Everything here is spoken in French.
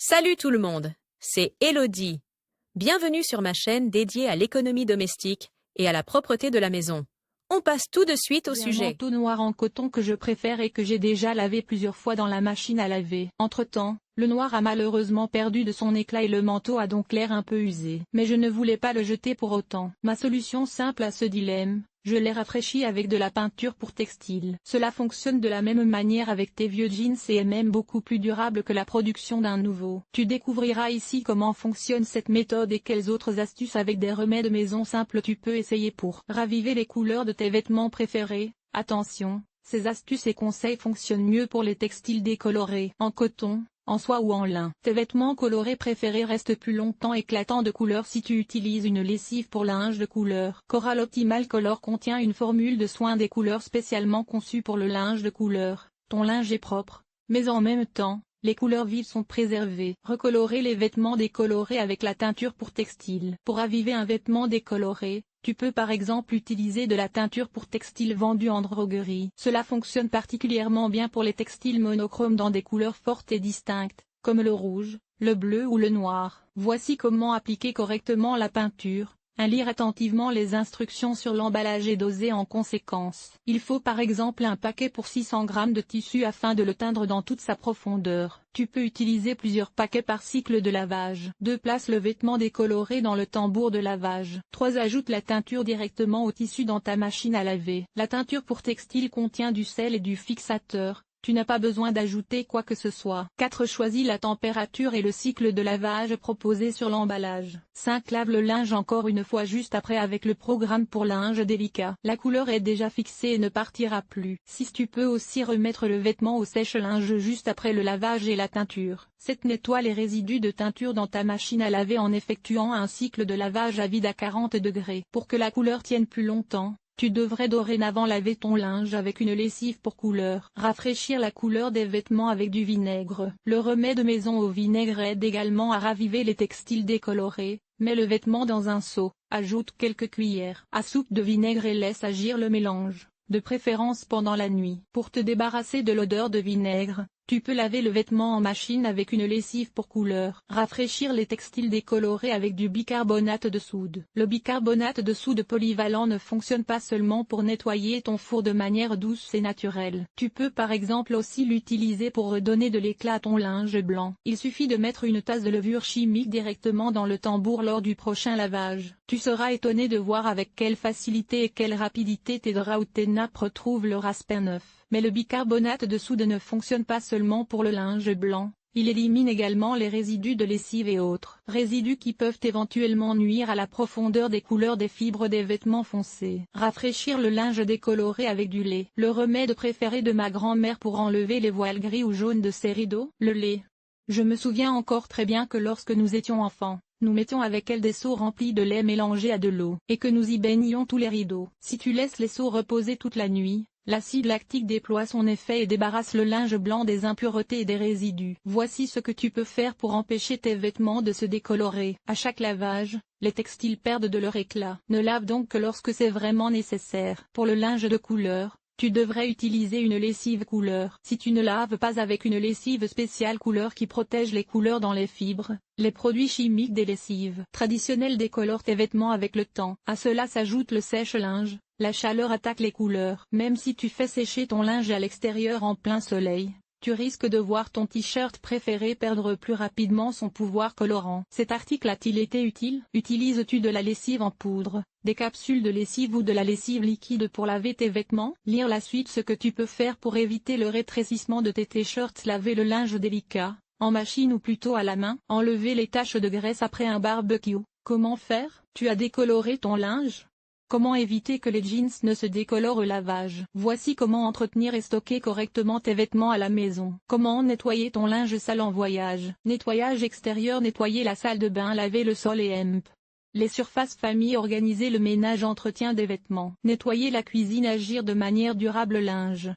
Salut tout le monde, c'est Elodie. Bienvenue sur ma chaîne dédiée à l'économie domestique et à la propreté de la maison. On passe tout de suite au J'ai un sujet. manteau noir en coton que je préfère et que j'ai déjà lavé plusieurs fois dans la machine à laver. Entre-temps, le noir a malheureusement perdu de son éclat et le manteau a donc l'air un peu usé. Mais je ne voulais pas le jeter pour autant. Ma solution simple à ce dilemme, je l'ai rafraîchi avec de la peinture pour textile. Cela fonctionne de la même manière avec tes vieux jeans et est même beaucoup plus durable que la production d'un nouveau. Tu découvriras ici comment fonctionne cette méthode et quelles autres astuces avec des remèdes maison simples tu peux essayer pour raviver les couleurs de tes vêtements préférés. Attention, ces astuces et conseils fonctionnent mieux pour les textiles décolorés, en coton, en soie ou en lin. Tes vêtements colorés préférés restent plus longtemps éclatants de couleur si tu utilises une lessive pour linge de couleur. Coral Optimal Color contient une formule de soin des couleurs spécialement conçue pour le linge de couleur. Ton linge est propre, mais en même temps, les couleurs vives sont préservées. Recolorer les vêtements décolorés avec la teinture pour textile. Pour raviver un vêtement décoloré, tu peux par exemple utiliser de la teinture pour textile vendue en droguerie. Cela fonctionne particulièrement bien pour les textiles monochromes dans des couleurs fortes et distinctes, comme le rouge, le bleu ou le noir. Voici comment appliquer correctement la peinture. Lire attentivement les instructions sur l'emballage et doser en conséquence. Il faut par exemple un paquet pour 600 g de tissu afin de le teindre dans toute sa profondeur. Tu peux utiliser plusieurs paquets par cycle de lavage. 2. Place le vêtement décoloré dans le tambour de lavage. 3. Ajoute la teinture directement au tissu dans ta machine à laver. La teinture pour textile contient du sel et du fixateur. Tu n'as pas besoin d'ajouter quoi que ce soit. 4. Choisis la température et le cycle de lavage proposé sur l'emballage. 5. Lave le linge encore une fois juste après avec le programme pour linge délicat. La couleur est déjà fixée et ne partira plus. 6. Tu peux aussi remettre le vêtement au sèche-linge juste après le lavage et la teinture. 7. Nettoie les résidus de teinture dans ta machine à laver en effectuant un cycle de lavage à vide à 40 degrés. Pour que la couleur tienne plus longtemps, tu devrais dorénavant laver ton linge avec une lessive pour couleur. Rafraîchir la couleur des vêtements avec du vinaigre. Le remède maison au vinaigre aide également à raviver les textiles décolorés. Mets le vêtement dans un seau, ajoute quelques cuillères à soupe de vinaigre et laisse agir le mélange, de préférence pendant la nuit. Pour te débarrasser de l'odeur de vinaigre, tu peux laver le vêtement en machine avec une lessive pour couleur. Rafraîchir les textiles décolorés avec du bicarbonate de soude. Le bicarbonate de soude polyvalent ne fonctionne pas seulement pour nettoyer ton four de manière douce et naturelle. Tu peux par exemple aussi l'utiliser pour redonner de l'éclat à ton linge blanc. Il suffit de mettre une tasse de levure chimique directement dans le tambour lors du prochain lavage. Tu seras étonné de voir avec quelle facilité et quelle rapidité tes draps ou tes nappes retrouvent leur aspect neuf. Mais le bicarbonate de soude ne fonctionne pas seulement pour le linge blanc, il élimine également les résidus de lessive et autres résidus qui peuvent éventuellement nuire à la profondeur des couleurs des fibres des vêtements foncés. Rafraîchir le linge décoloré avec du lait. Le remède préféré de ma grand-mère pour enlever les voiles gris ou jaunes de ses rideaux, le lait. Je me souviens encore très bien que lorsque nous étions enfants, nous mettions avec elle des seaux remplis de lait mélangé à de l'eau, et que nous y baignions tous les rideaux. Si tu laisses les seaux reposer toute la nuit, l'acide lactique déploie son effet et débarrasse le linge blanc des impuretés et des résidus. Voici ce que tu peux faire pour empêcher tes vêtements de se décolorer. À chaque lavage, les textiles perdent de leur éclat. Ne lave donc que lorsque c'est vraiment nécessaire. Pour le linge de couleur, tu devrais utiliser une lessive couleur. Si tu ne laves pas avec une lessive spéciale couleur qui protège les couleurs dans les fibres, les produits chimiques des lessives traditionnelles décolorent tes vêtements avec le temps. À cela s'ajoute le sèche-linge. La chaleur attaque les couleurs. Même si tu fais sécher ton linge à l'extérieur en plein soleil, tu risques de voir ton t-shirt préféré perdre plus rapidement son pouvoir colorant. Cet article a-t-il été utile? Utilises-tu de la lessive en poudre, des capsules de lessive ou de la lessive liquide pour laver tes vêtements? Lire la suite. Ce que tu peux faire pour éviter le rétrécissement de tes t-shirts. Laver le linge délicat, en machine ou plutôt à la main. Enlever les taches de graisse après un barbecue. Comment faire? Tu as décoloré ton linge? Comment éviter que les jeans ne se décolorent au lavage? Voici comment entretenir et stocker correctement tes vêtements à la maison. Comment nettoyer ton linge sale en voyage? Nettoyage extérieur. Nettoyer la salle de bain. Laver le sol et les surfaces famille. Organiser le ménage. Entretien des vêtements. Nettoyer la cuisine. Agir de manière durable. Linge,